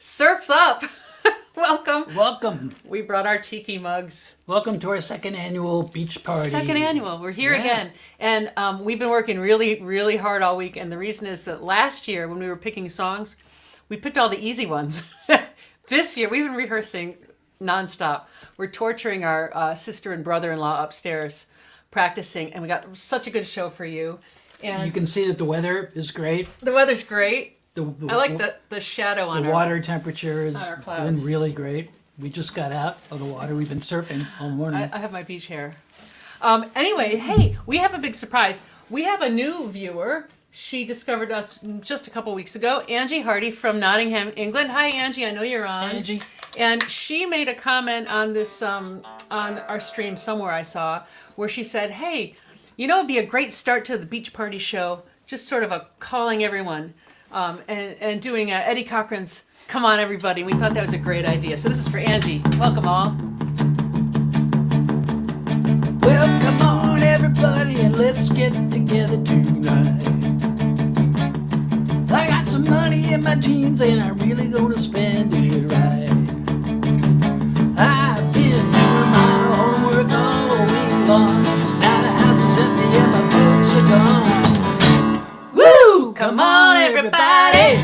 Surf's up! Welcome. Welcome. We brought our tiki mugs. Welcome to our second annual beach party. Second annual. We're here again. And we've been working really, really hard all week. And the reason is that last year when we were picking songs, we picked all the easy ones. This year, we've been rehearsing nonstop. We're torturing our sister and brother-in-law upstairs, practicing. And we got such a good show for you. And you can see that the weather is great. the weather's great. I I like the shadow on the water temperature has our been clouds. really great. We just got out of the water. We've been surfing all morning. I have my beach hair. Anyway, hey, we have a big surprise. We have a new viewer. She discovered us just a couple weeks ago. Angie Hardy from Nottingham, England. Hi, Angie. I know you're on. Angie. And she made a comment on this on our stream somewhere I saw where she said, "Hey, you know, it'd be a great start to the beach party show. Just sort of a calling everyone." And doing Eddie Cochran's "Come On Everybody." We thought that was a great idea. So this is for Angie. Welcome all. Well, come on everybody and let's get together tonight. I got some money in my jeans and I'm really gonna spend it right. I've been doing my homework all week long. Now the house is empty and my folks are gone. Woo! Come on everybody!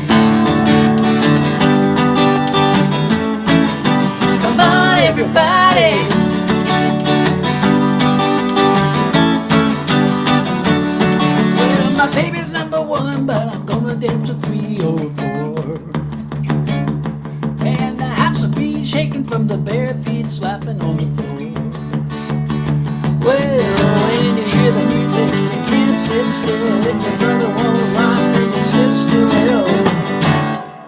Come on everybody! Well, my baby's number one, but I'm gonna dance a 3 or 4. And the house will be shaking from the bare feet slapping on the floor. Well, when you hear the music, you can't sit still. If your brother won't rock, then your sister will.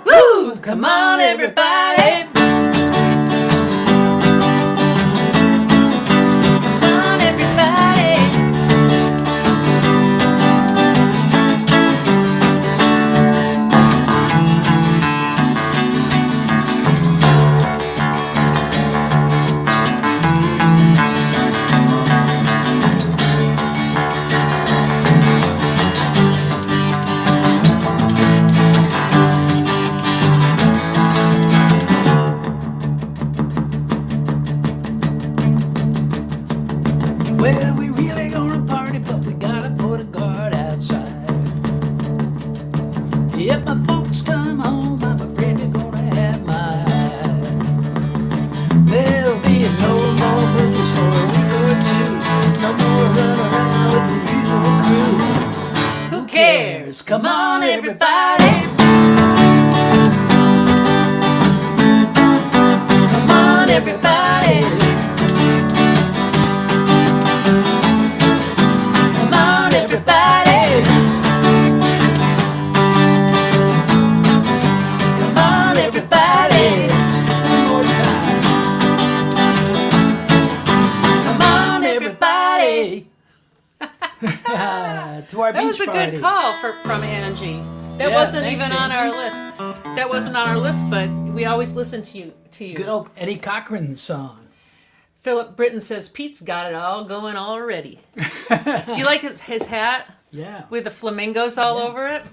Woo! Come on everybody! Come on everybody! Well, we really gonna party, but we gotta put a guard outside. If my folks come home, I'm afraid they're gonna have my eye. There'll be no more birthdays for a week or two. No more run around with the usual crew. Who cares? Come on, everybody. Come on, everybody. Come on, everybody. Come on, everybody. One more time. Come on, everybody. To our That beach was a party. good call from Angie. That Yeah, wasn't thanks, even on our Angie. list. That wasn't on our list, but we always listen to you. Good old Eddie Cochran song. Philip Britton says Pete's got it all going already. Do you like his hat Yeah. with the flamingos all Yeah. over it?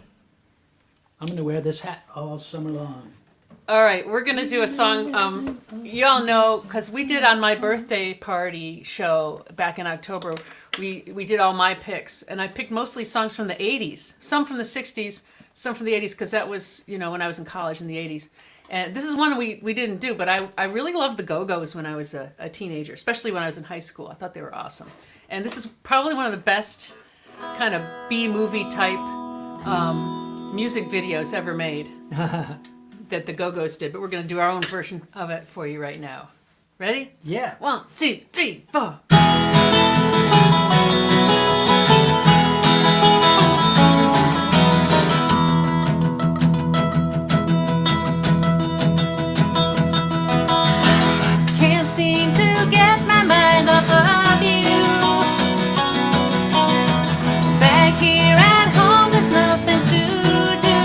I'm gonna wear this hat all summer long. All right, we're gonna do a song. You all know because we did on my birthday party show back in October. We did all my picks, and I picked mostly songs from the '80s, some from the '60s, some from the '80s, because that was when I was in college in the '80s. And this is one we didn't do, but I really loved the Go-Go's when I was a teenager, especially when I was in high school. I thought they were awesome, and this is probably one of the best kind of B-movie type music videos ever made. That the Go-Go's did, but we're going to do our own version of it for you right now. Ready? Yeah. 1, 2, 3, 4. Can't seem to get my mind off of you. Back here at home, there's nothing to do.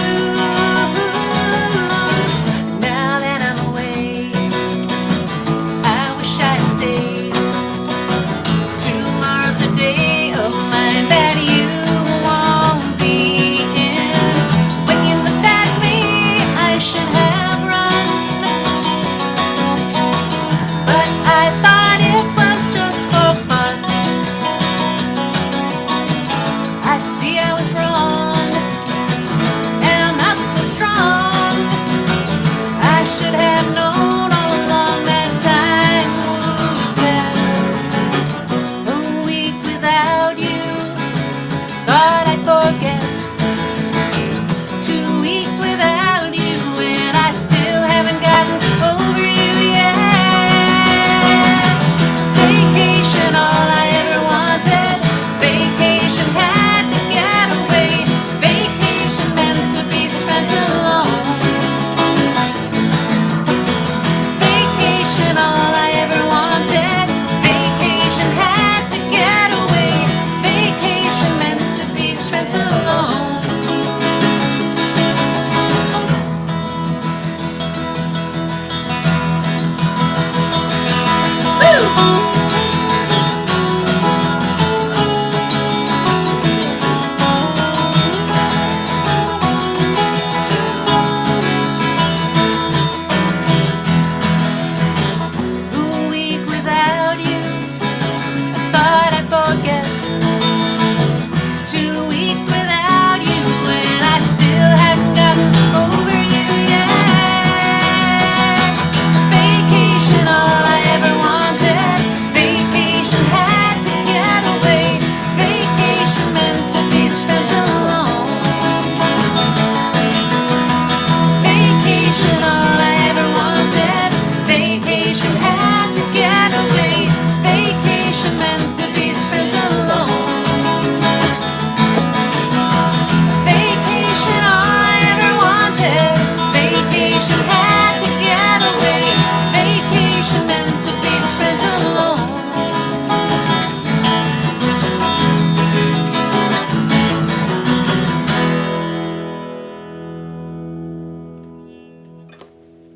Now that I'm away, I wish I'd stayed. Tomorrow's a day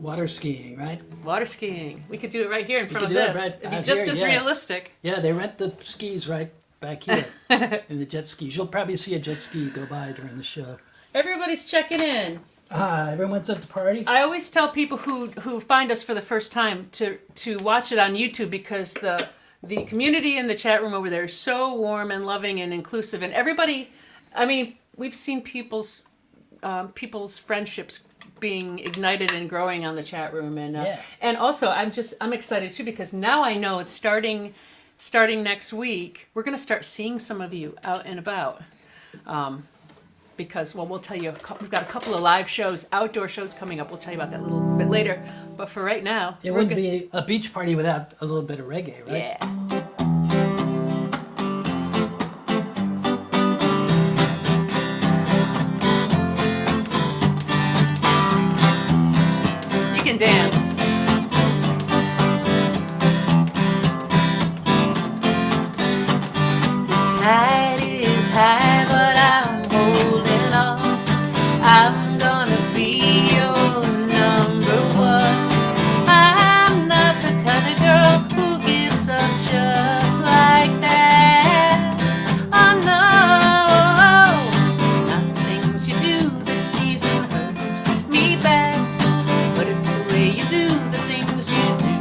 water skiing, right? Water skiing. We could do it right here in front of could do it this. right It'd be out just here, as yeah. realistic. Yeah, they rent the skis right back here, and the jet skis. You'll probably see a jet ski go by during the show. Everybody's checking in. Everyone's at the party. I always tell people who find us for the first time to watch it on YouTube because the community in the chat room over there is so warm and loving and inclusive, and everybody. I mean, we've seen people's friendships being ignited and growing on the chat room, and also I'm excited too because now I know it's starting next week. We're gonna start seeing some of you out and about. Because, well, we'll tell you, we've got a couple of live shows, outdoor shows coming up. We'll tell you about that a little bit later. But for right now, It wouldn't be a beach party without a little bit of reggae, right? Yeah. You can dance. Tide is high, but I'm holding on. I'm gonna be your number one. I'm not the kind of girl who gives up just like that. Oh no, it's not the things you do that tease and hurt me back, but it's the way you do the things you do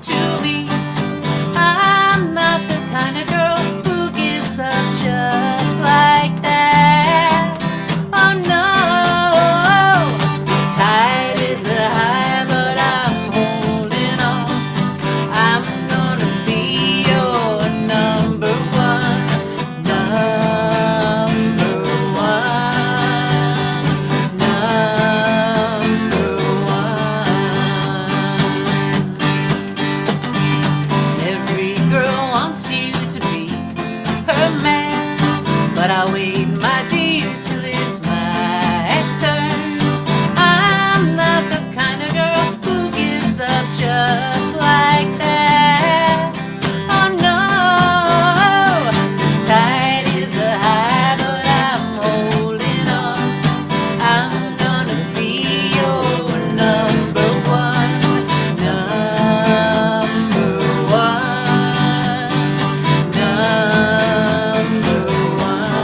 to me. I'm not the kind of girl who gives up just like that. Oh no, the tide is high, but I'm holding on. I'm gonna be your number one, number one, number one. Every girl wants you to be her man, but I'll wait, my dear, till it's my turn. I'm not the kind of girl who gives up just like that. Oh no, the tide is high, but I'm holding on. I'm gonna be your number one, number one, number one.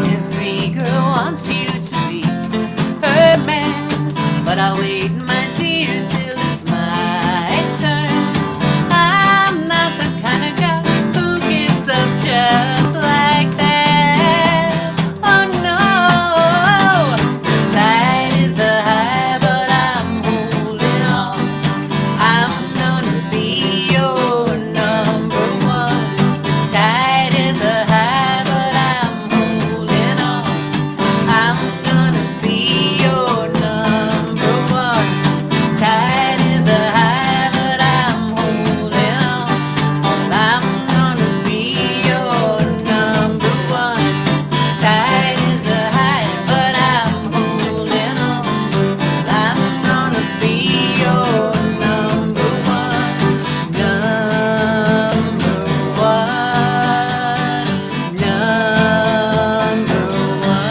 Every girl wants you to be her man, but I'll wait, my dear, till it's my turn. I'm not the kind of guy who gives up just like that. Oh no, the tide is high, but I'm holding on. I'm gonna be your number one. The tide is high, but I'm holding on. I'm gonna be your number one. The tide is high, but I'm holding on. I'm gonna be your number one. The tide is high, but I'm holding on. I'm gonna be your number one, number one, number one.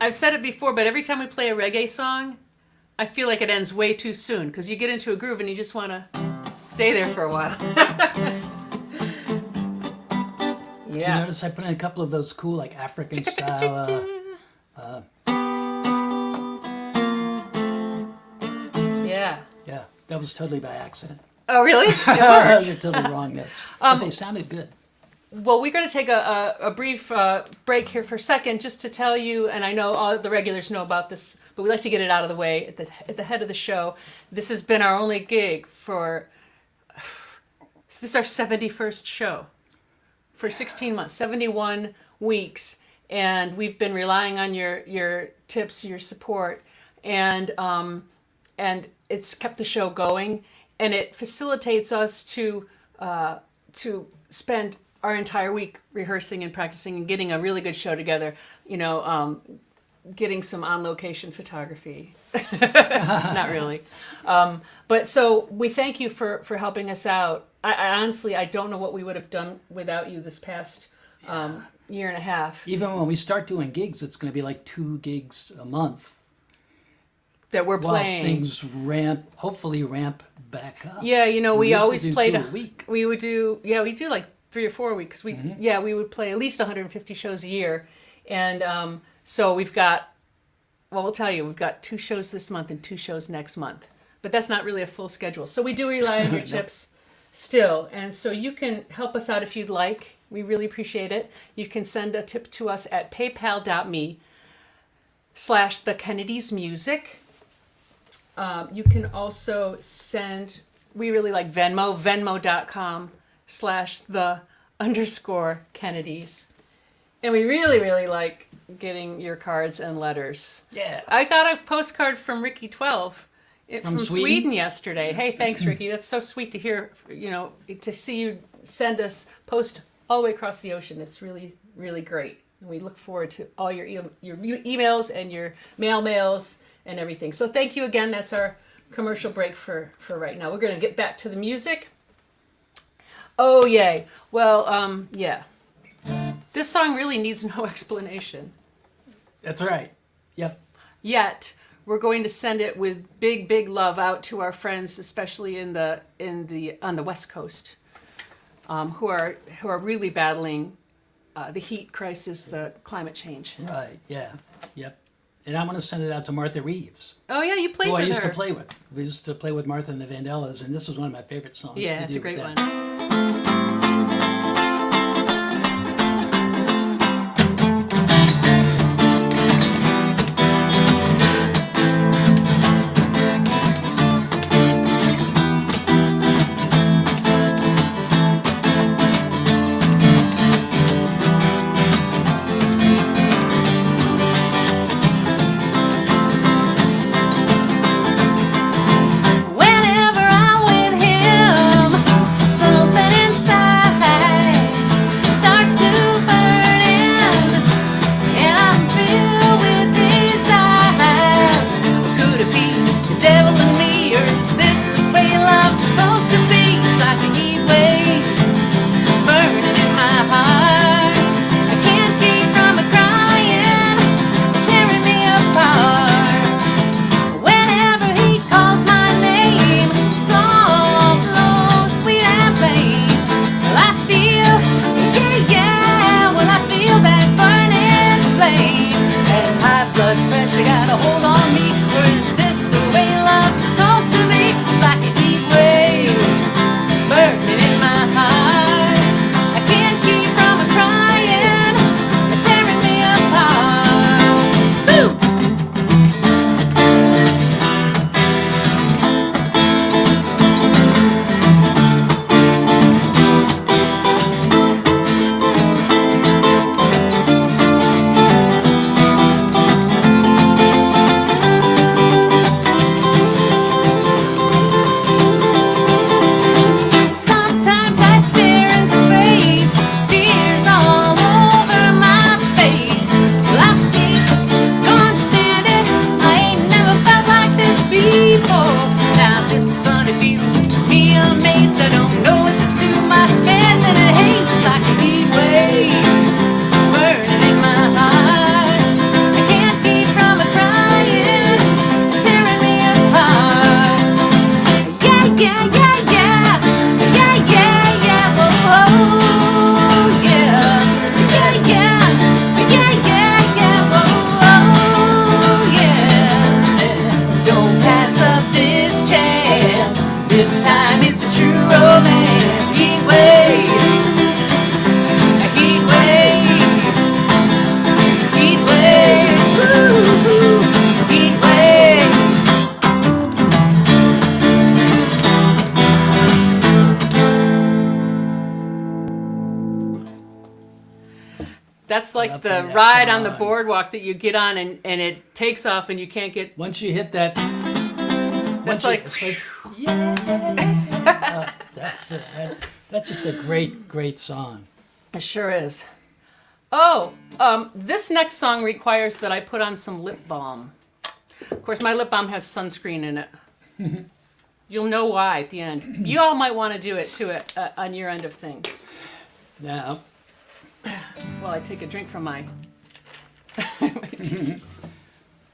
I've said it before, but every time we play a reggae song, I feel like it ends way too soon because you get into a groove and you just want to stay there for a while. Did you notice I put in a couple of those cool, like African style? Yeah. Yeah, that was totally by accident. Oh, really? They're totally wrong notes, but they sounded good. Well, we're going to take a brief break here for a second just to tell you, and I know all the regulars know about this, but we like to get it out of the way at the head of the show. This has been our only gig for, this is our 71st show for 16 months, 71 weeks, and we've been relying on your tips, your support, and and it's kept the show going, and it facilitates us to spend our entire week rehearsing and practicing and getting a really good show together. Getting some on location photography. Not really. But so we thank you for helping us out. I honestly, I don't know what we would have done without you this past year and a half. Even when we start doing gigs, it's going to be like 2 gigs a month. That we're While playing. things hopefully ramp back up. Yeah, we used to always do played 2 a week. We would do we do like 3 or 4 a week because we would play at least 150 shows a year, and so we've got we'll tell you we've got 2 shows this month and 2 shows next month, but that's not really a full schedule. So we do rely on your tips still, and so you can help us out if you'd like. We really appreciate it. You can send a tip to us at paypal.me/thekennedysmusic. You can also send, we really like Venmo, venmo.com/the_Kennedys. And we really, really like getting your cards and letters. Yeah. I got a postcard from Ricky 12 from Sweden? Sweden yesterday. Hey, thanks, Ricky. That's so sweet to hear, to see you send us post all the way across the ocean. It's really, really great. And we look forward to all your emails and your mails and everything. So thank you again. That's our commercial break for right now. We're going to get back to the music. Oh, yay. Well, yeah. This song really needs no explanation. That's right. Yep. Yet, we're going to send it with big, big love out to our friends, especially on the West Coast, who are really battling the heat crisis, the climate change. Right. Yeah. Yep. And I'm going to send it out to Martha Reeves, Oh yeah, you played who with I used her. to play with. We used to play with Martha and the Vandellas, and this was one of my favorite songs to do. Yeah, it's a great with one. them. Whenever I'm with him, something inside starts to burn, and I'm filled with desire. Could it be the devil in me, or is this the way love's supposed to be? It's like a heat wave burning in my heart. I can't keep from crying, tearing me apart. Whenever he calls my name, soft, low, sweet and plain, well I feel, I feel that burning flame. Has high blood pressure got a hold on me, or is this the way love's supposed to be? It's like a heat wave burning in my heart. I can't keep from crying, tearing me apart. Boo! Sometimes I stare in space, tears all over my face. Well, I think don't understand it. I ain't never felt like this before. Now this funny feeling makes me amazed. I don't know what to do. My head's in a haze. It's like a heat wave burning in my heart. I can't keep from crying, tearing me apart. Yeah, yeah, yeah, yeah. Yeah, yeah, yeah, whoa, whoa, yeah. Yeah, yeah, yeah, yeah, yeah, whoa, yeah. Don't pass up this chance. This time it's a true romance. Heat wave, a heat wave, heat wave, ooh, heat wave. That's like Love the that ride on the song. boardwalk that you get on and it takes off and you can't get. Once you hit that, That's once like, yeah. That's just a great song. it sure is. Oh, this next song requires that I put on some lip balm. Of course, my lip balm has sunscreen in it. You'll know why at the end. You all might want to do it too on your end of things. Now, While I take a drink from my.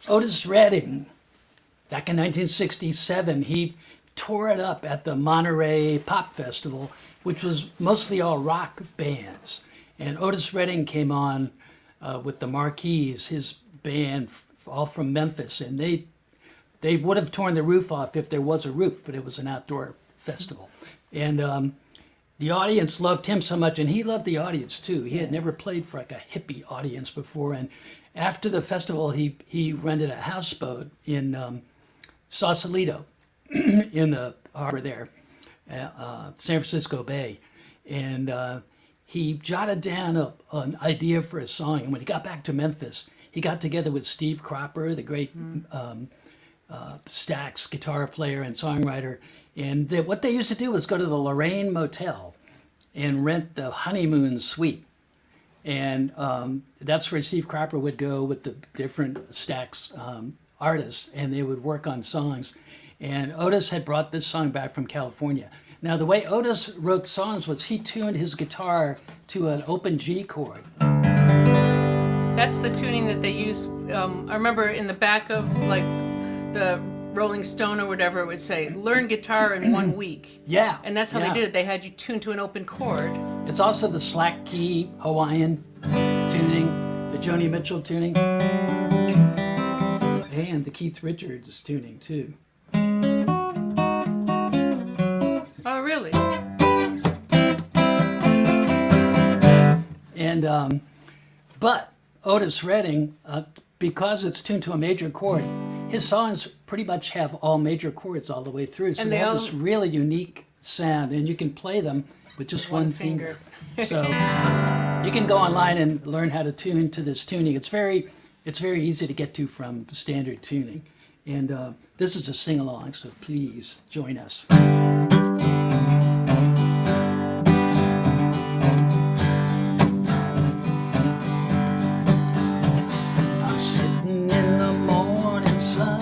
Otis Redding, back in 1967, he tore it up at the Monterey Pop Festival, which was mostly all rock bands. And Otis Redding came on with the Marquis, his band, all from Memphis, and they would have torn the roof off if there was a roof, but it was an outdoor festival. And the audience loved him so much, and he loved the audience too. He had never played for like a hippie audience before, and after the festival, he rented a houseboat in Sausalito, in the harbor there, San Francisco Bay, and he jotted down an idea for a song. And when he got back to Memphis, he got together with Steve Cropper, the great Stax guitar player and songwriter. And what they used to do was go to the Lorraine Motel and rent the honeymoon suite. And that's where Steve Cropper would go with the different Stax artists, and they would work on songs. And Otis had brought this song back from California. Now, the way Otis wrote songs was he tuned his guitar to an open G chord. That's the tuning that they use. I remember in the back of like the Rolling Stone or whatever, it would say, learn guitar in 1 week. Yeah. And that's how yeah. they did it. They had you tuned to an open chord. It's also the slack key Hawaiian tuning, the Joni Mitchell tuning, and the Keith Richards tuning too. Oh, really? And but Otis Redding, because it's tuned to a major chord, his songs pretty much have all major chords all the way through. So And they they have all- this really unique sound, and you can play them with just one finger. So you can go online and learn how to tune to this tuning. It's very easy to get to from standard tuning. And this is a sing-along, so please join us. I'm sitting in the morning sun.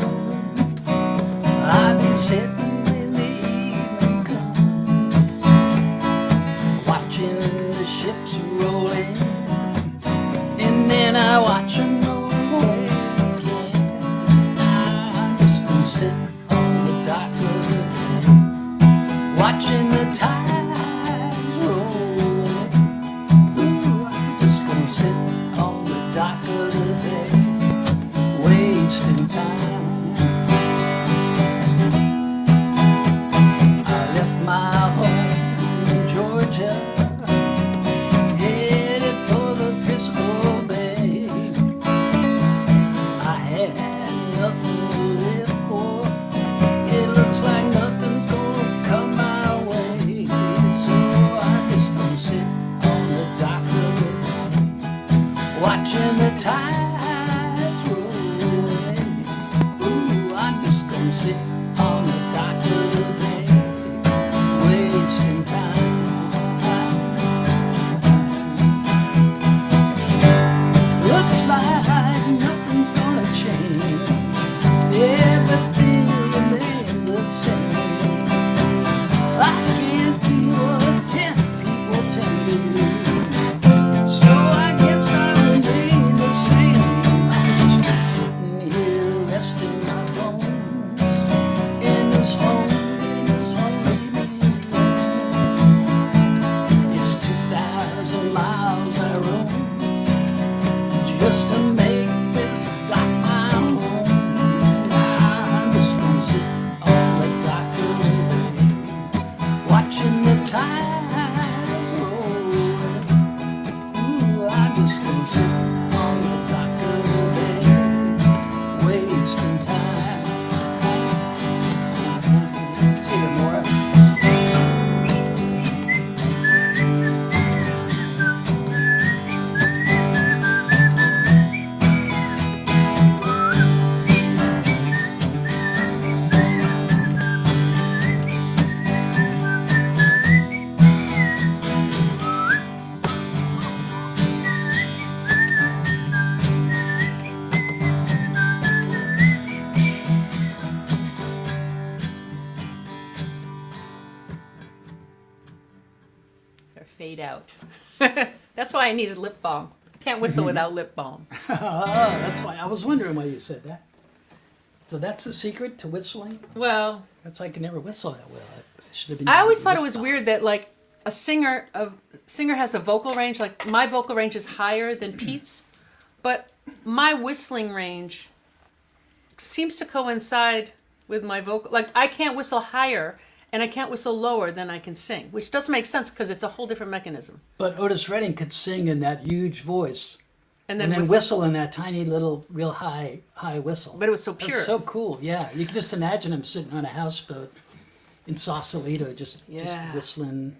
I've been sitting when the evening comes, watching the ships roll in, and then I watch them roll away again. I'm just gonna sit on the dock of the bay, watching the tides roll away. Ooh, I'm just gonna sit on the dock of the bay, wasting time. I left my home in Georgia, headed for the Frisco Bay. I had nothing to live for. It looks like nothing's gonna come my way. fade out. That's why I needed lip balm. Can't whistle without lip balm. That's why I was wondering why you said that. So that's the secret to whistling? Well, That's why I can never whistle that well. I should have been. I always using thought it lip was balm. weird that like a singer has a vocal range. Like my vocal range is higher than Pete's, but my whistling range seems to coincide with my vocal. Like I can't whistle higher and I can't whistle lower than I can sing, which doesn't make sense because it's a whole different mechanism. But Otis Redding could sing in that huge voice And and then whistle. whistle in that tiny little, real high whistle. But it was so pure. That's so cool. Yeah, you can just imagine him sitting on a houseboat in Sausalito, just Yeah. whistling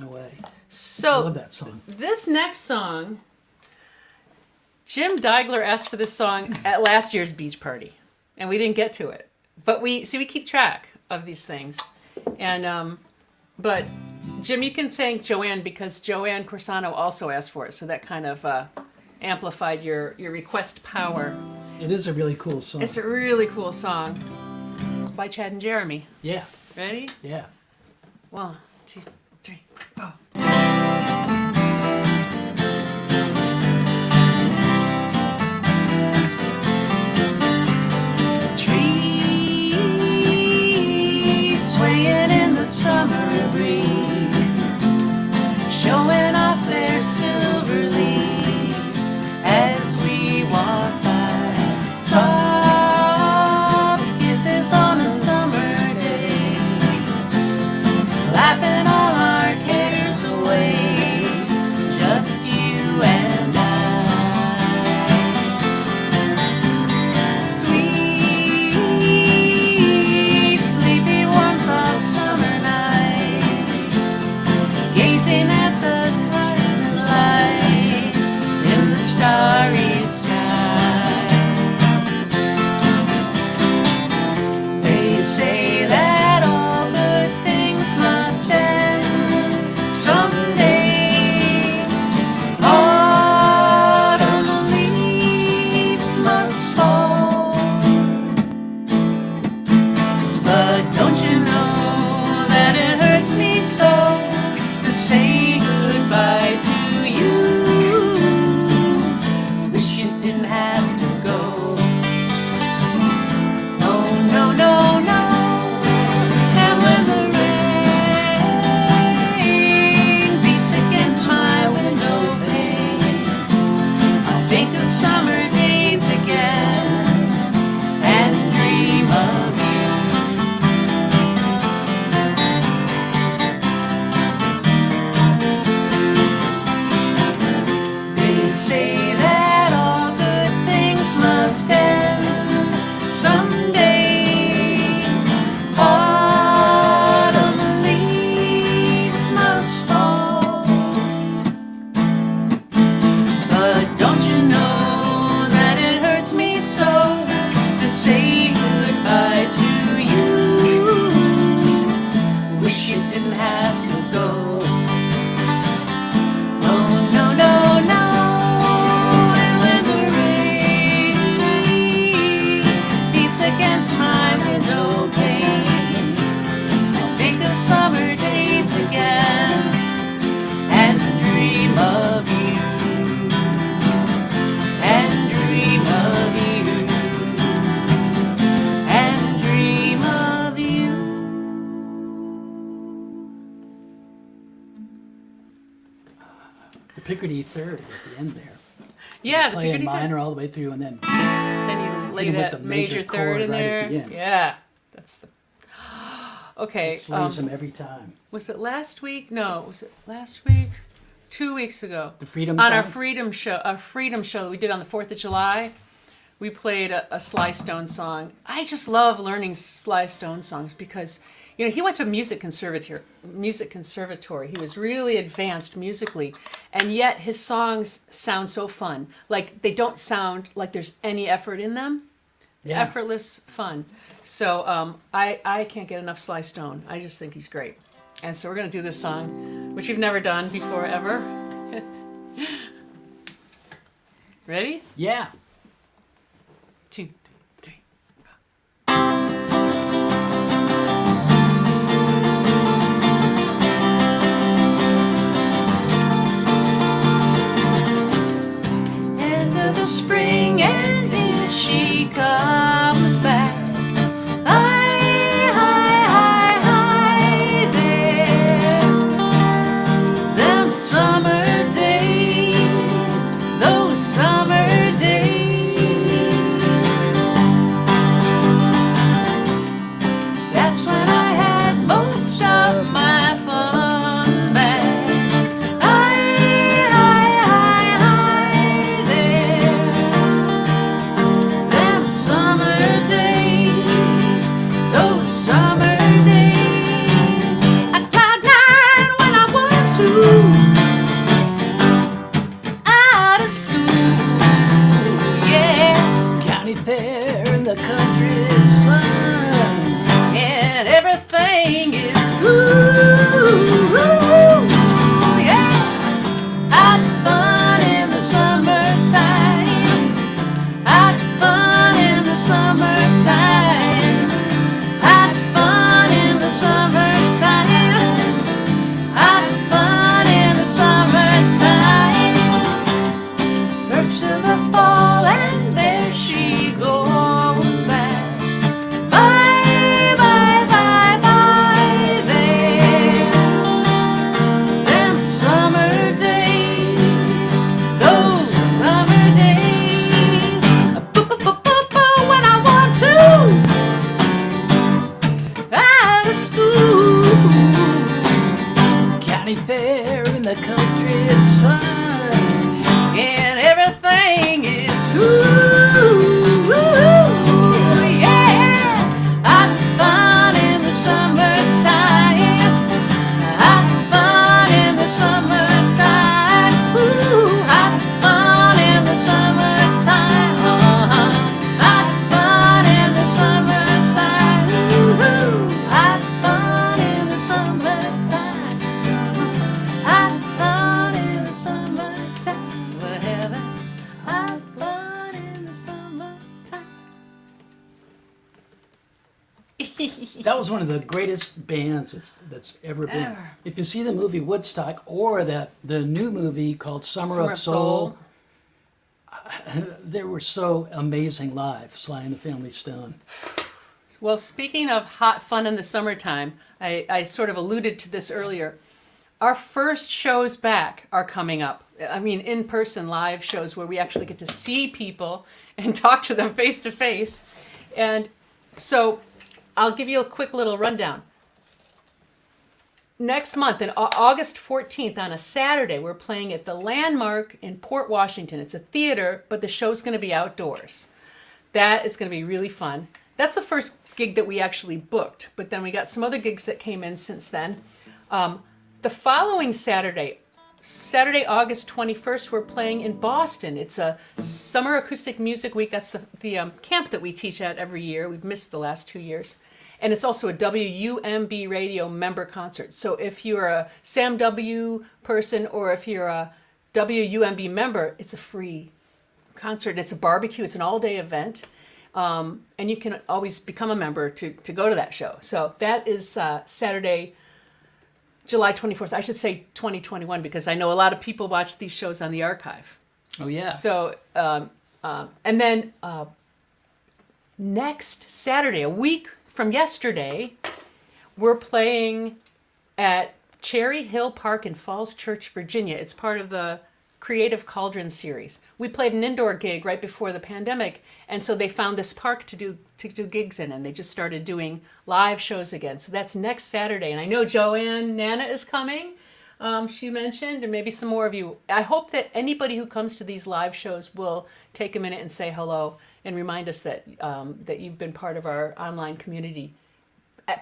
away. I So love that song. this next song, Jim Deigler asked for this song at last year's beach party, and we didn't get to it. But we keep track of these things, and but Jim, you can thank Joanne because Joanne Corsano also asked for it, so that kind of amplified your request power. It is a really cool song. It's a really cool song by Chad and Jeremy. Yeah, Ready? yeah. 1, 2, 3, 4. Trees swaying in the summer breeze, showing off their silver leaves as we walk by. Soft kisses on a summer day, laughing all our cares away, just you and I. Sweet, sleepy warmth of summer nights, gazing at the constant lights in the starry sky. They say that all good things must end someday. Autumn leaves must fall. But don't you know that it hurts me so to say goodbye to you? Wish you didn't have to go. No, no, no, no. And when the rain beats against my window pane, I think of summer days again and dream of you. They say that all good things must end someday. Autumn leaves must fall. But don't you know that it hurts me so to say goodbye to you? Wish you didn't have to go. Oh, no, no, no. And when the rain beats against my window pane, I'll think of summer days again and dream of you. And dream of you. And dream of you. The Picardy third at the end there. Yeah, the Playing Picardy third. minor all the way through, and then Then you lay him with that the major major third in chord right there. at the end. Yeah, that's the. Okay. it slays him every time. Was it last week? No, was it last week? 2 weeks ago. The Freedom On our song? freedom show that we did on the 4th of July, we played a Sly Stone song. I just love learning Sly Stone songs because, you know, he went to music conservatory. He was really advanced musically, and yet his songs sound so fun. Like they don't sound like there's any effort in them. Yeah. Effortless fun. So I can't get enough Sly Stone. I just think he's great. And so we're going to do this song, which we've never done before ever. Ready? Yeah. 2, 3. that was one of the greatest bands that's ever been. Ever. If you see the movie Woodstock or the new movie called Summer of Soul, they were so amazing live, Sly and the Family Stone. Well, speaking of hot fun in the summertime, I sort of alluded to this earlier. Our first shows back are coming up. I mean, in-person live shows where we actually get to see people and talk to them face to face. And so I'll give you a quick little rundown. Next month, on August 14th, on a Saturday, we're playing at the Landmark in Port Washington. It's a theater, but the show's going to be outdoors. That is going to be really fun. That's the first gig that we actually booked, but then we got some other gigs that came in since then. The following Saturday, August 21st, we're playing in Boston. It's a summer acoustic music week. That's the camp that we teach at every year. We've missed the last 2 years. And it's also a WUMB radio member concert. So if you're a Sam W person or if you're a WUMB member, it's a free concert. It's a barbecue. It's an all-day event. And you can always become a member to go to that show. So that is Saturday, July 24th. I should say 2021 because I know a lot of people watch these shows on the archive. Oh, yeah. So, and then next Saturday, a week from yesterday, we're playing at Cherry Hill Park in Falls Church, Virginia. It's part of the Creative Cauldron series. We played an indoor gig right before the pandemic, and so they found this park to do gigs in, and they just started doing live shows again. So that's next Saturday, and I know Joanne Nana is coming. She mentioned, and maybe some more of you. I hope that anybody who comes to these live shows will take a minute and say hello and remind us that that you've been part of our online community.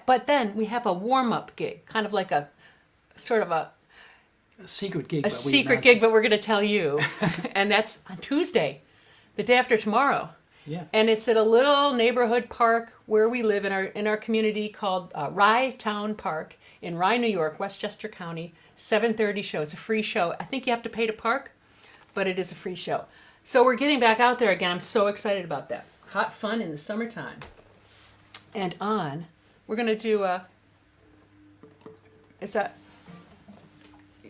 But then we have a warm-up gig, kind of like a sort of a secret gig. But we're going to tell you. And that's on Tuesday, the day after tomorrow. Yeah. And it's at a little neighborhood park where we live in our community called Rye Town Park in Rye, New York, Westchester County. 7:30 show. It's a free show. I think you have to pay to park, but it is a free show. So we're getting back out there again. I'm so excited about that. Hot fun in the summertime. And we're going to do we're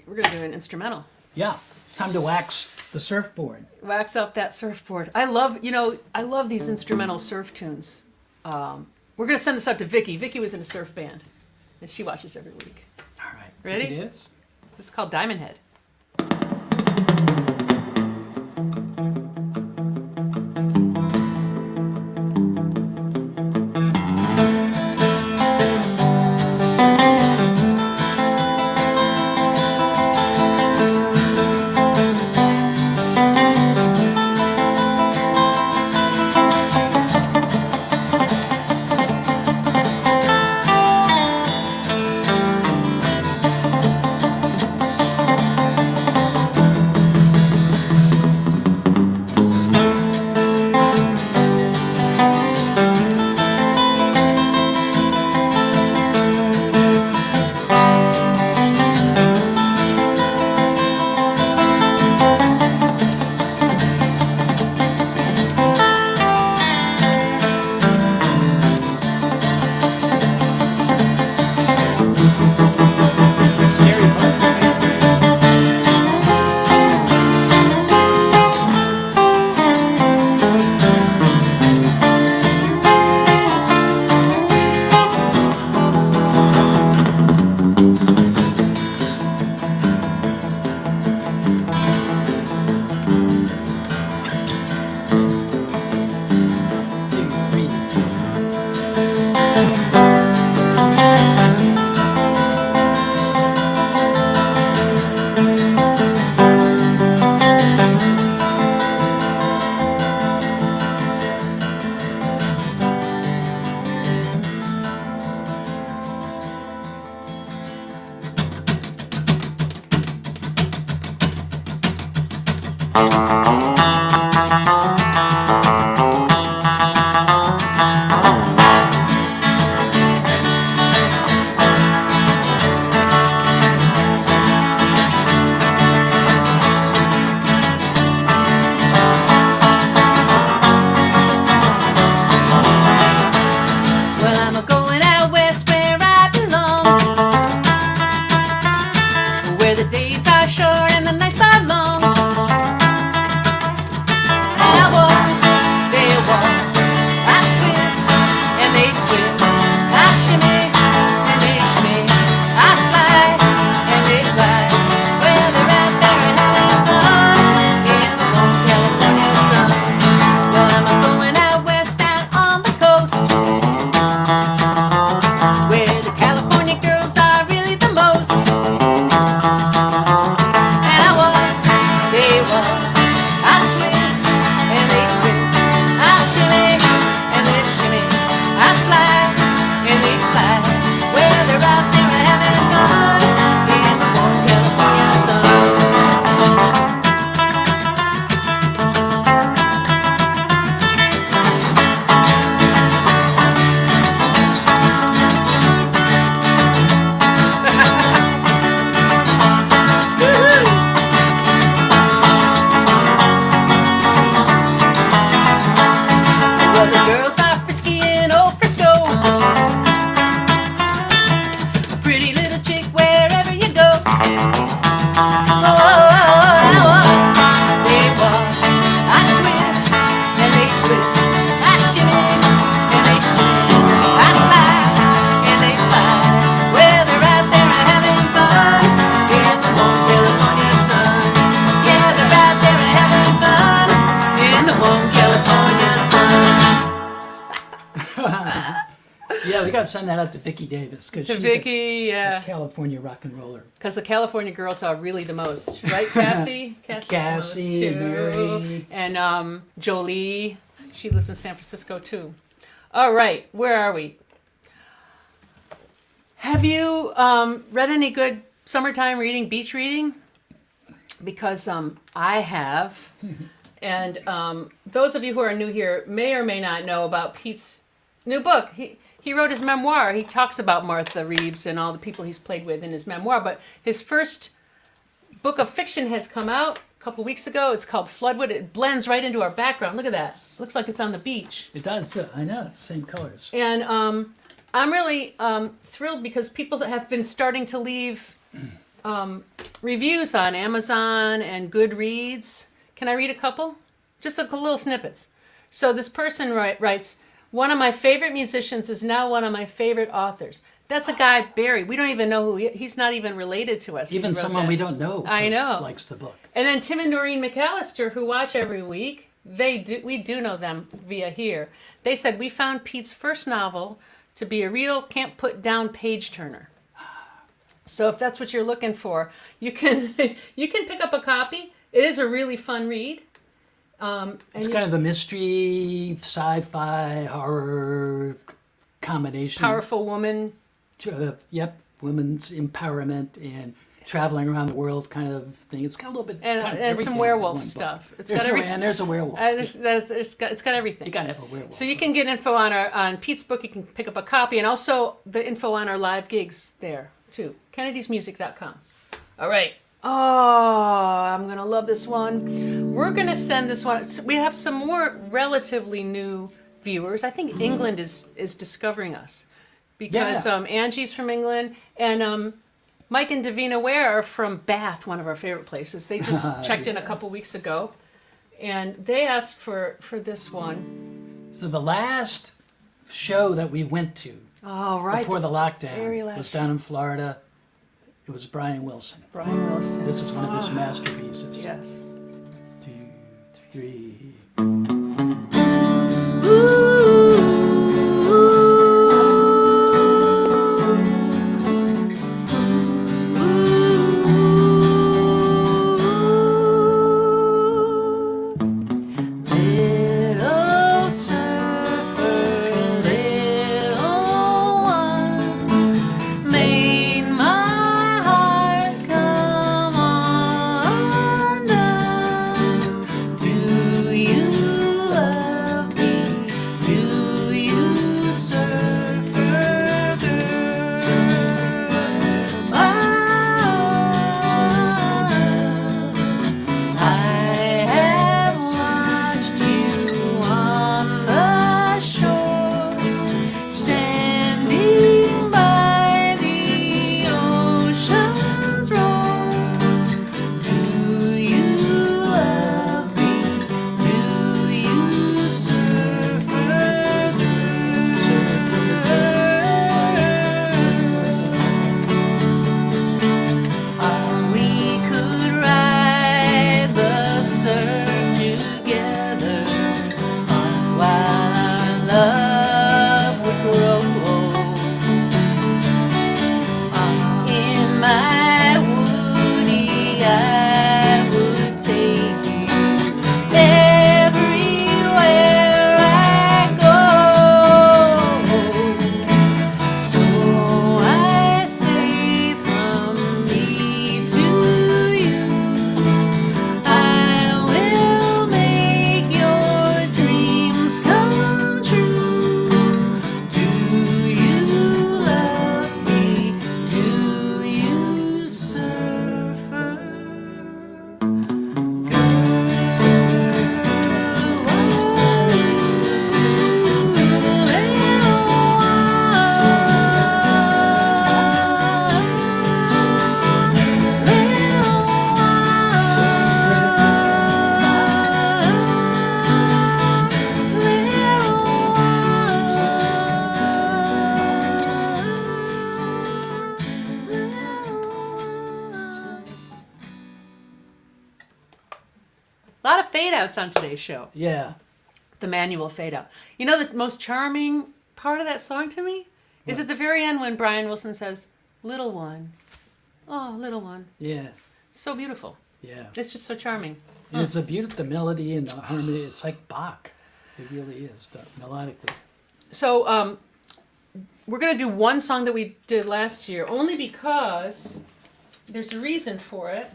going to do an instrumental. Yeah. It's time to wax the surfboard. Wax up that surfboard. I love these instrumental surf tunes. We're going to send this out to Vicky. Vicky was in a surf band, and she watches every week. All right. Ready? It is. This is called Diamond Head. Well, I'm a going out west send that out to Vicki Davis because To she's Vicky, a yeah. California rock and roller. Because the California girls are really the most, right, Cassie? Cassie's Cassie and the most, too. Mary. And Jolie. She lives in San Francisco too. All right, where are we? Have you read any good summertime reading, beach reading? Because I have. And those of you who are new here may or may not know about Pete's new book. He wrote his memoir. He talks about Martha Reeves and all the people he's played with in his memoir. But his first book of fiction has come out a couple weeks ago. It's called Floodwood. It blends right into our background. Look at that. Looks like it's on the beach. It does. I know. It's the same colors. And I'm really thrilled because people have been starting to leave reviews on Amazon and Goodreads. Can I read a couple? Just a little snippets. So this person writes, one of my favorite musicians is now one of my favorite authors. That's a guy, Barry. We don't even know who he's not even related to us. Even someone we don't know I know. likes the book. And then Tim and Noreen McAllister, who watch every week, we do know them via here. They said, we found Pete's first novel to be a real can't put down page turner. So if that's what you're looking for, you can pick up a copy. It is a really fun read. It's kind of a mystery, sci-fi, horror combination. Powerful woman. Yep, women's empowerment and traveling around the world kind of thing. It's got a little bit And, kind of and everything some in werewolf one book. stuff. It's There's got everything. and there's a werewolf. It's got everything. You gotta have a werewolf. So you can get info on Pete's book. You can pick up a copy, and also the info on our live gigs there too. Kennedy'sMusic.com. All right. Oh, I'm gonna love this one. We're gonna send this one. We have some more relatively new viewers. I think England is discovering us because Yeah. Angie's from England, and Mike and Davina Ware are from Bath, one of our favorite places. They just checked in a couple weeks ago, and they asked for this one. So the last show that we went to Oh, right. before the very lockdown last was down in Florida. It was Brian Wilson. Brian Wilson. This is one of his masterpieces. Yes. 2, 3. Little surfer, little one, made my heart come undone. Do you love me? Do you, surfer girl? I have watched you on the shore, standing by the ocean's roar. Do you love me? Do you, surfer girl? We could ride the surf together while our love would grow. In my woody, I would take you everywhere I go. So I say from me to you, I will make your dreams come true. Do you love me? Do you, surfer A lot of fade outs on today's show. Yeah. The manual fade out. You know the most charming part of that song to me is at the very end when Brian Wilson says, "Little one, oh, little one." Yeah, So beautiful. yeah. It's just so charming. And it's a beautiful, the melody and the harmony. It's like Bach. It really is, melodically. So we're gonna do one song that we did last year, only because there's a reason for it.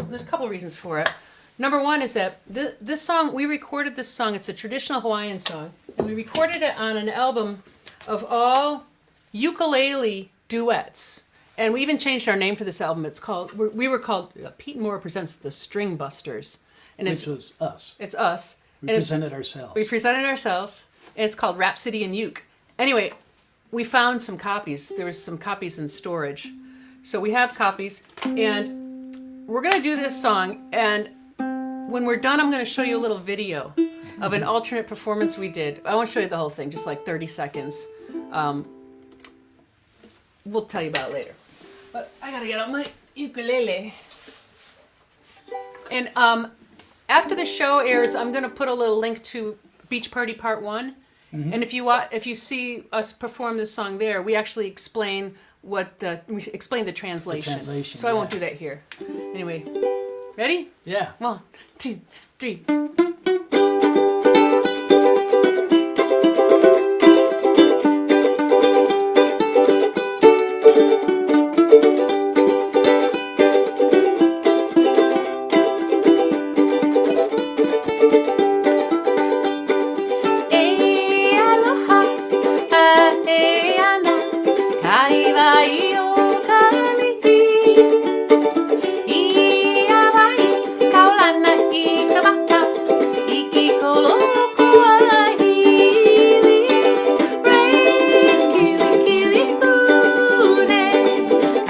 There's a couple reasons for it. Number one is that this song, we recorded this song. It's a traditional Hawaiian song, and we recorded it on an album of all ukulele duets. And we even changed our name for this album. It's called, we were called, Pete Moore Presents the String Busters. And Which was us. it's us. We And it's- presented ourselves. we presented ourselves, and it's called Rhapsody in Uke. Anyway, we found some copies. There was some copies in storage. So we have copies, and we're going to do this song, and when we're done, I'm going to show you a little video of an alternate performance we did. I won't show you the whole thing, just like 30 seconds. We'll tell you about it later. But I got to get out my ukulele. And after the show airs, I'm going to put a little link to Beach Party Part 1. And if you see us perform this song there, we actually explain the translation. translation, So I won't yeah. do that here. Anyway, ready? Yeah. 1, 2, 3. E aloha, a e ana, kai wai o kalihi. I Hawaii, kaulana I ka waka, I ki koloko a hili. Rain, kili kili hune,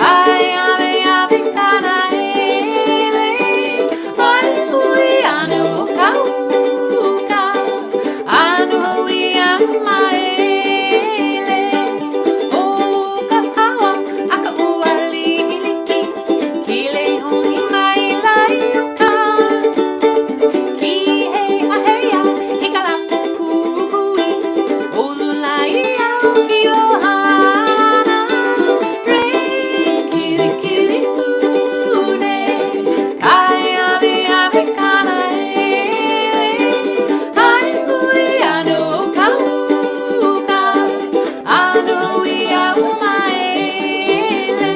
kai ave ave kana ele. Oi hui anu o kauka, anu hui anu maele. O ka hawa, aka ua liliki, kile hui mai lai o ka. Ki hei a heia, I ka lapu kuhui, olulai au ki lohana. Rain, kili kili hune, kai ave ave kana ele. Ai hui anu o kauka, anu hui au maele.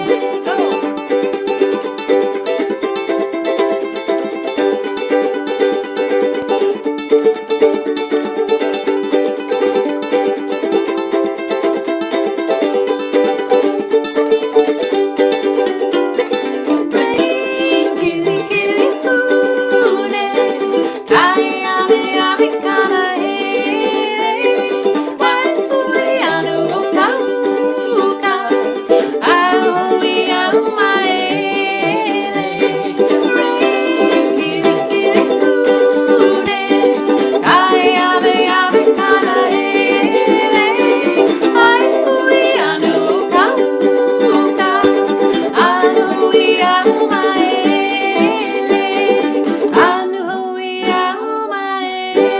Go! Rain, kili kili hune, kai ave ave kana hele. Wai hui anu o kauka, au hui au maele. Rain, kili kili hune, kai ave ave kana hele. Wai hui anu o kauka, anu hui au maele. Anu hui au maele.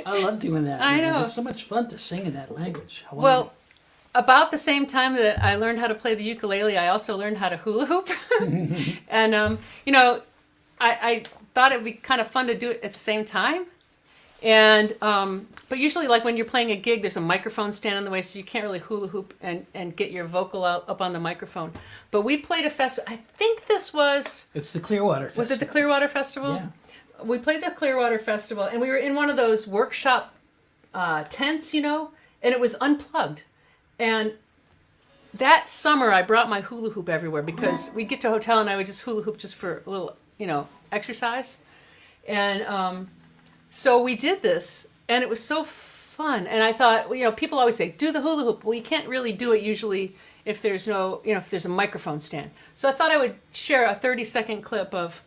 I love doing that. I man. know. It's so much fun to sing in that language. Hawaiian. Well, about the same time that I learned how to play the ukulele, I also learned how to hula hoop. And, I thought it would be kind of fun to do it at the same time. And, but usually like when you're playing a gig, there's a microphone stand in the way, so you can't really hula hoop and get your vocal out up on the microphone. But we played a festival, I think this was It's the Clearwater Festival. it the Clearwater Festival? Yeah. We played the Clearwater Festival, and we were in one of those workshop tents, and it was unplugged. And that summer, I brought my hula hoop everywhere because we'd get to a hotel and I would just hula hoop just for a little, exercise. And so we did this, and it was so fun. And I thought, people always say, do the hula hoop. Well, you can't really do it usually if there's no, if there's a microphone stand. So I thought I would share a 30-second clip of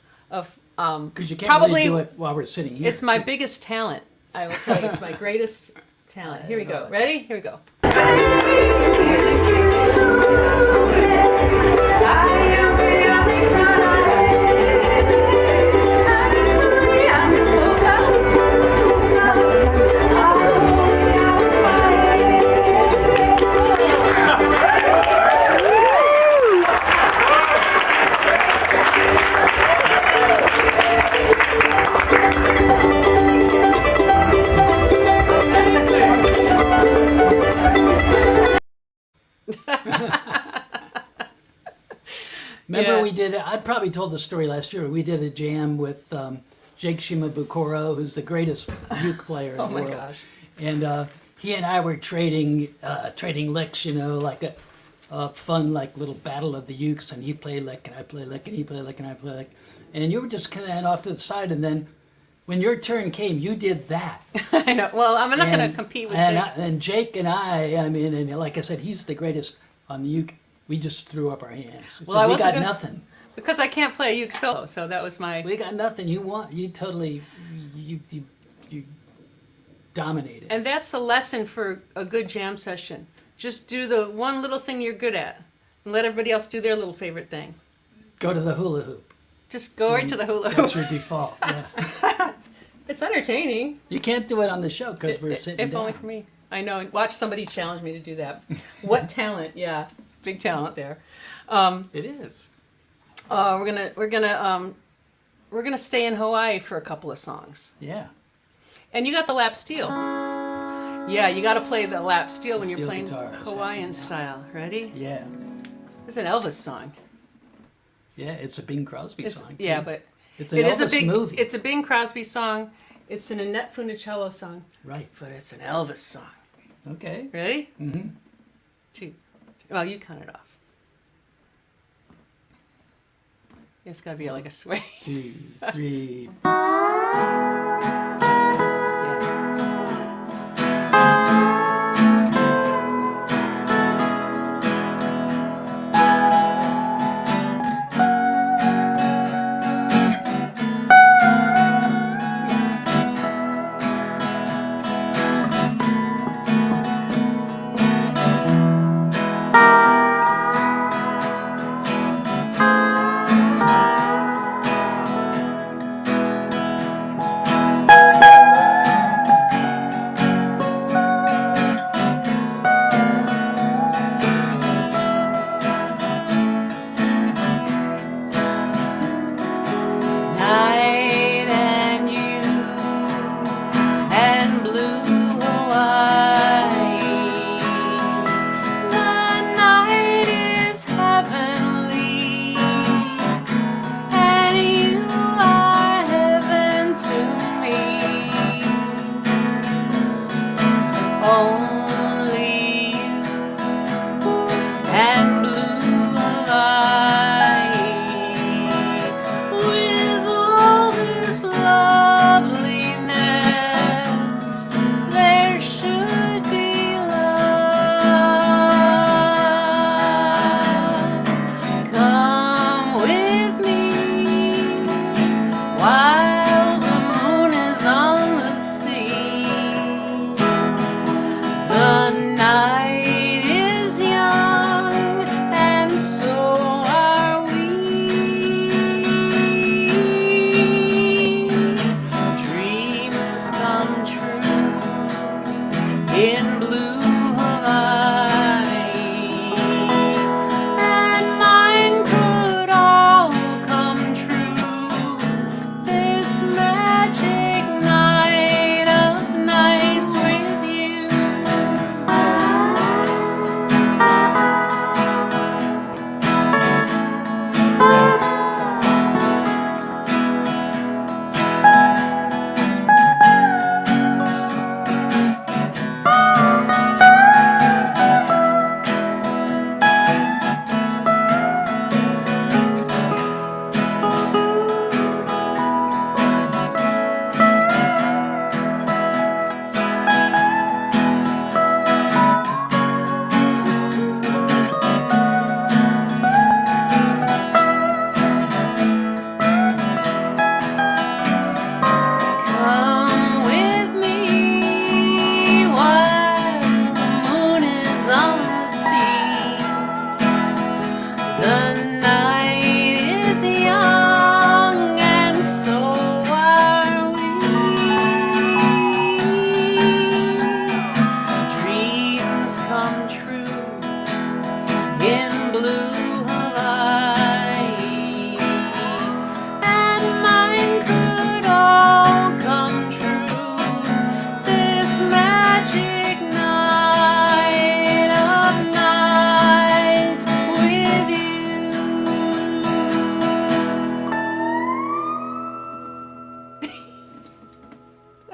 Because you can't probably really do it while we're sitting here. it's my biggest talent. I will tell you, it's my greatest talent. Here we go. love it. Ready? Here we go. I Remember Yeah. we did, I probably told the story last year, we did a jam with Jake Shimabukuro, who's the greatest uke player in Oh the my world. gosh. And he and I were trading licks, like a fun like little battle of the ukes, and he played lick and I play lick and he played lick and I play lick. And you were just kind of off to the side, and then when your turn came, you did that. I know. Well, I'm not going And- to compete with and, you. and Jake and I mean, and like I said, he's the greatest on the uke. We just threw up our hands. Well, I So we wasn't got gonna- nothing. Because I can't play a uke solo, so that was my. We got nothing. You dominated. And that's the lesson for a good jam session. Just do the one little thing you're good at, and let everybody else do their little favorite thing. Go to the hula hoop. Just go right to the hula hoop. That's your default. Yeah. It's entertaining. You can't do it on the show because we're sitting If down. only for me. I know. And watch somebody challenge me to do that. What talent? Yeah, big talent there. It is. We're gonna stay in Hawaii for a couple of songs. Yeah. And you got the lap steel. Yeah, you got to play the lap steel when you're Steel playing guitar, so, Hawaiian yeah. style. Ready? Yeah. It's an Elvis song. Yeah. It's a Bing Crosby It's, song. yeah, too. but it's an it is Elvis a big. movie. It's a Bing Crosby song. It's an Annette Funicello song, right. but it's an Elvis song. Okay. Ready? Mm-hmm. Two. Well, you count it off. It's got to be like a sway. 2, 3.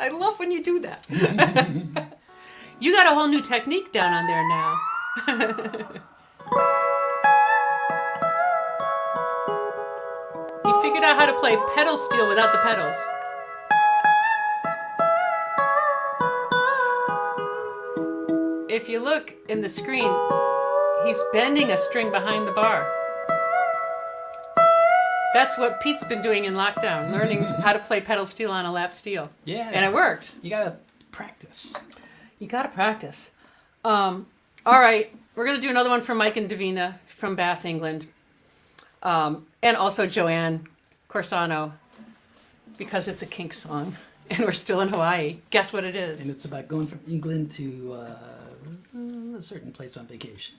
I love when you do that. You got a whole new technique down on there now. You figured out how to play pedal steel without the pedals. If you look in the screen, he's bending a string behind the bar. That's what Pete's been doing in lockdown, learning how to play pedal steel on a lap steel. Yeah. And it worked. You gotta practice. You gotta practice. All right, we're gonna do another one from Mike and Davina from Bath, England. And also Joanne Corsano, because it's a kink song and we're still in Hawaii. Guess what it is? And it's about going from England to a certain place on vacation.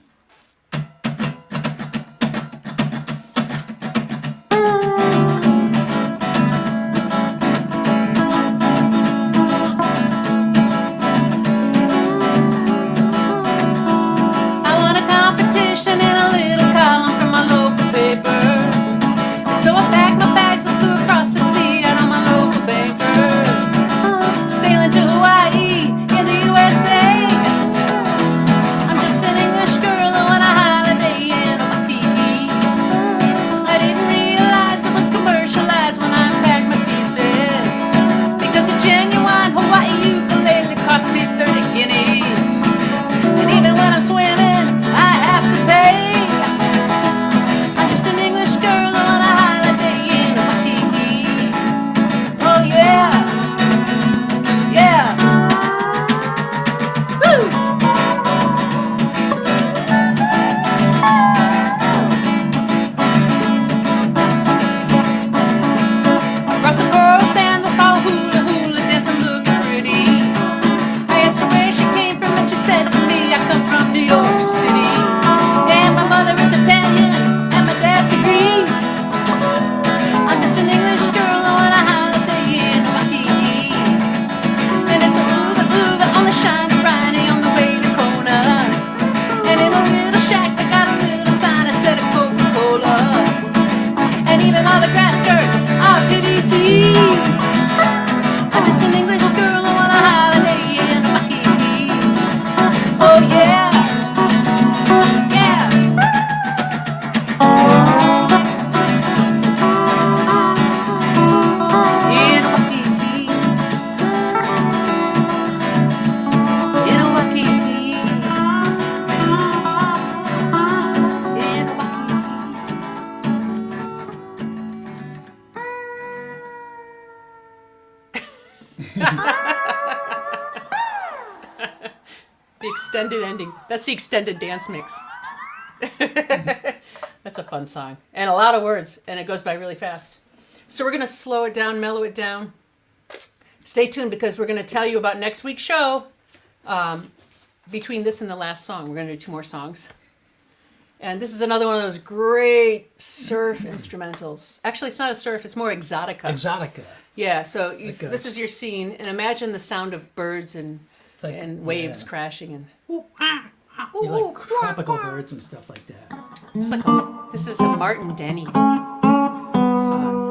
I won a competition in a little column from my local paper. So I packed my bags and flew across the sea out on my local banker. Sailing to Hawaii in the USA. I'm just an English girl who on a holiday in Hawaii. I didn't realize it was commercialized when I packed my pieces. Because a genuine Hawaii ukulele cost me 30 guineas. And even when I'm swimming, I have to pay. I'm just an English girl on a holiday in Hawaii. Oh yeah, yeah. Woo! Russell Pearl sandals, all hula hula dancing, looking pretty. I asked her where she came from, and she said to me, I come from New York City. And my mother is Italian, and my dad's a Greek. I'm just an English girl on a holiday in Hawaii. And it's a ooga ooga on the shiny Friday on the way to Kona. And in a little shack, I got a little sign that said a Coca-Cola. And even all the grass skirts are PVC. I'm just an English girl on a holiday in Hawaii. Oh yeah, yeah. In Hawaii, in Hawaii, in Hawaii. The extended ending. That's the extended dance mix. That's a fun song. And a lot of words, and it goes by really fast. So we're going to slow it down, mellow it down. Stay tuned because we're going to tell you about next week's show. Between this and the last song, we're going to do 2 more songs. And this is another one of those great surf instrumentals. Actually, it's not a surf, it's more exotica. Exotica. Yeah, so Like this is your scene, and imagine the sound of birds and like- and waves yeah. crashing, and You like tropical birds and stuff like that. it's like this is a Martin Denny song.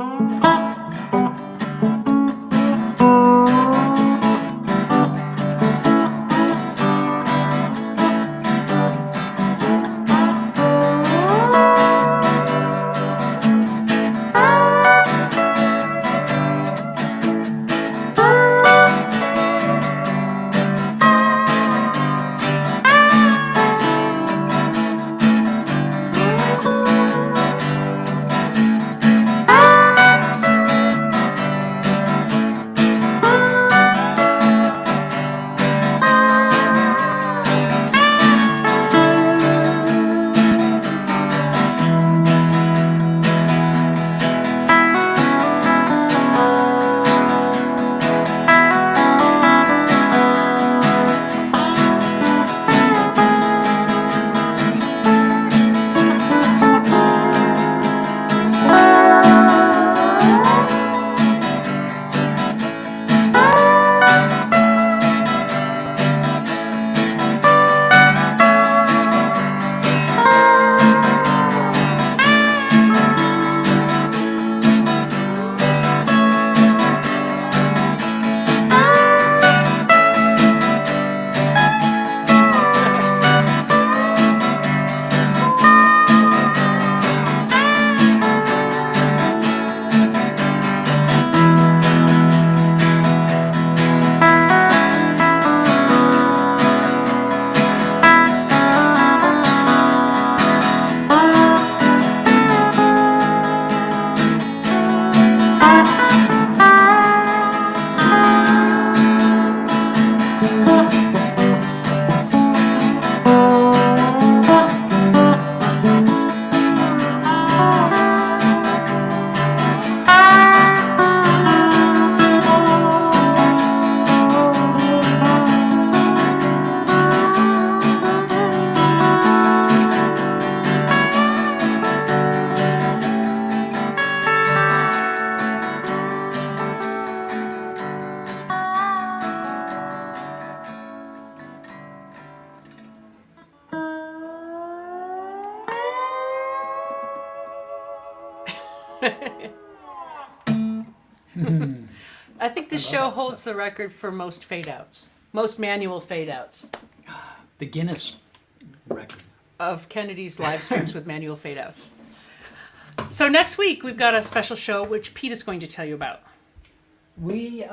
I think this love show that holds stuff. the record for most fade outs, most manual fade outs The Guinness record. of Kennedy's live streams with manual fade outs. So next week we've got a special show which Pete is going to tell you about. We,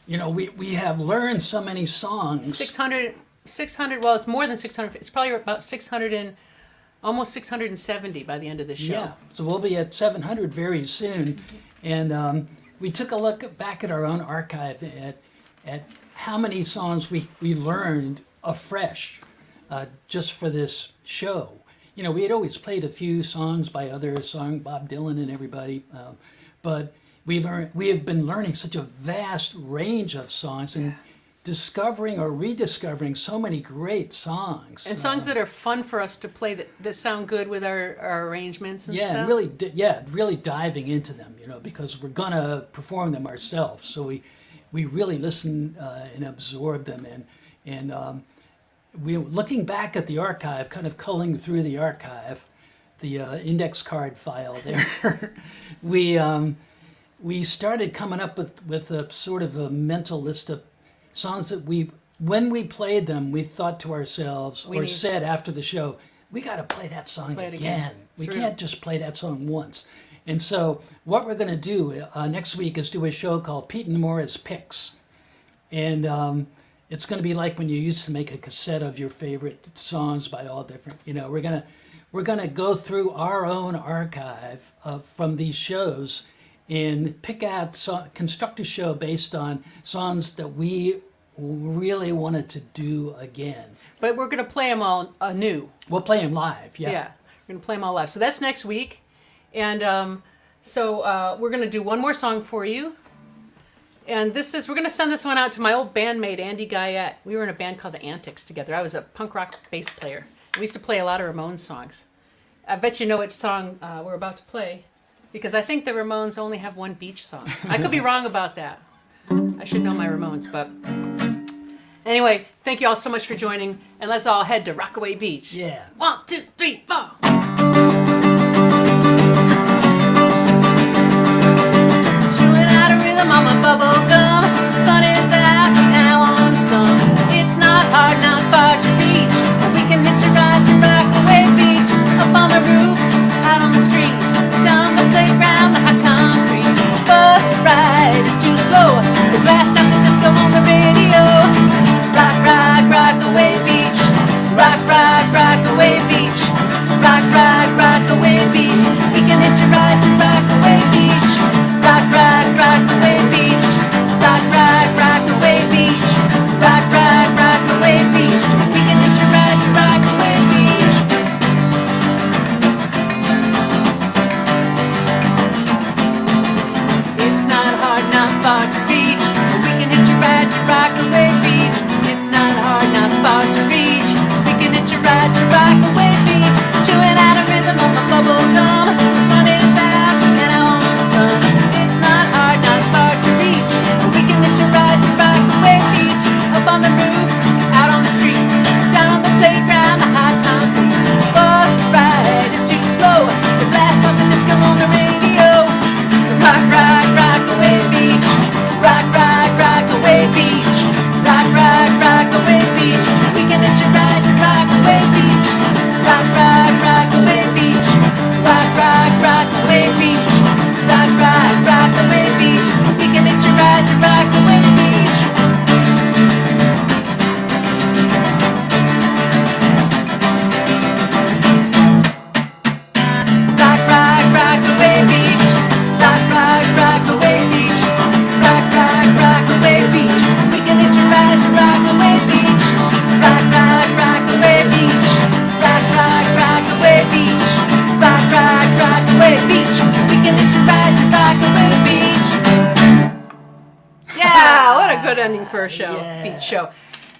we have learned so many songs. 600, well, it's more than 600. It's probably about 600 and almost 670 by the end of the show. Yeah, so we'll be at 700 very soon. And we took a look back at our own archive at how many songs we learned afresh just for this show. You know, we had always played a few songs by others, Bob Dylan and everybody, but we have been learning such a vast range of songs and discovering or rediscovering so many great songs. And songs that are fun for us to play that sound good with our arrangements and Yeah, stuff. and really diving into them, because we're gonna perform them ourselves. So we really listen and absorb them, and we looking back at the archive, kind of culling through the archive, the index card file there. we started coming up with a sort of a mental list of songs that when we played them, we thought to ourselves said after the show, we got to play that song Play it again. again. We True. can't just play that song once. And so what we're going to do next week is do a show called Pete and Maura's Picks. And it's going to be like when you used to make a cassette of your favorite songs by all different, we're going to go through our own archive from these shows and pick out, construct a show based on songs that we really wanted to do again. But we're going to play them all anew. We'll play them live, Yeah, we're going to play them all live. So that's next week. And so we're going to do one more song for you. And we're going to send this one out to my old bandmate, Andy Guyette. We were in a band called The Antics together. I was a punk rock bass player. We used to play a lot of Ramones songs. I bet you know which song we're about to play, because I think the Ramones only have one beach song. I could be wrong about that. I should know my Ramones, but anyway, thank you all so much for joining, and let's all head to Rockaway Beach. Yeah. 1, 2, 3, 4. Chewing out a rhythm on my bubble gum. The sun is out and I want some. It's not hard, not far to reach. We can hitch a ride to Rockaway Beach. Up on the roof, out on the street, down the playground, the hot concrete. Bus ride is too slow. The blast out the disco on the radio. Rock, rock, Rockaway Beach. Rock, rock, Rockaway Beach. Rock, rock, Rockaway Beach. We can hitch a ride to Rockaway Beach. Rock, rock, Rockaway Beach. Rock, rock, Rockaway Beach. Rock, rock, Rockaway Beach. We can hitch a ride to Rockaway Beach. It's not hard, not far to reach. We can hitch a ride to Rockaway Beach. It's not hard, not far to reach. We can hitch a ride to Rockaway Beach. Chewing out a rhythm on my bubble gum. The sun is out and I want some. It's not hard, not far to reach. We can hitch a ride to Rockaway Beach. Up on the roof, out on the street, down on the playground, the hot concrete. Bus ride is too slow. The blast off the disco on the radio. Rock, rock, Rockaway Beach. Rock, rock, Rockaway Beach. Rock, rock, Rockaway Beach. We can hitch a ride to Rockaway Beach. Rock, rock, Rockaway Beach. Rock, rock, Rockaway Beach. Rock, rock, Rockaway Beach. We can hitch a ride to Rockaway Beach. Rock, rock, Rockaway Beach. Rock, rock, Rockaway Beach. Rock, rock, Rockaway Beach. We can hitch a ride to Rockaway Beach. Rock, rock, Rockaway Beach. Rock, rock, Rockaway Beach. Rock, rock, Rockaway Beach. We can hitch a ride to Rockaway Beach. Yeah, what a good ending for a show, Yeah. beach show.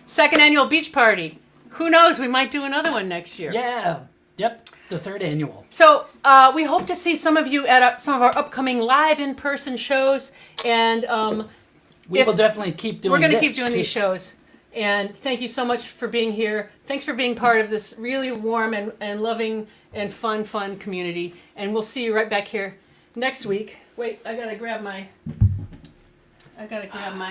Second annual beach party. Who knows? We might do another one next year. Yeah. Yep. The third annual. So we hope to see some of you at some of our upcoming live in-person shows, and We will definitely keep doing we're going to this, keep doing too. these shows. And thank you so much for being here. Thanks for being part of this really warm and loving and fun community. And we'll see you right back here next week. Wait, I gotta grab my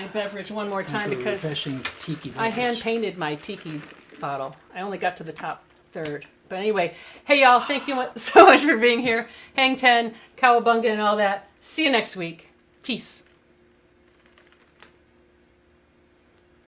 beverage one more time Like a because refreshing tiki I beverage. hand painted my tiki bottle. I only got to the top third. But anyway, hey y'all, thank you so much for being here. Hang 10, Cowabunga, and all that. See you next week. Peace.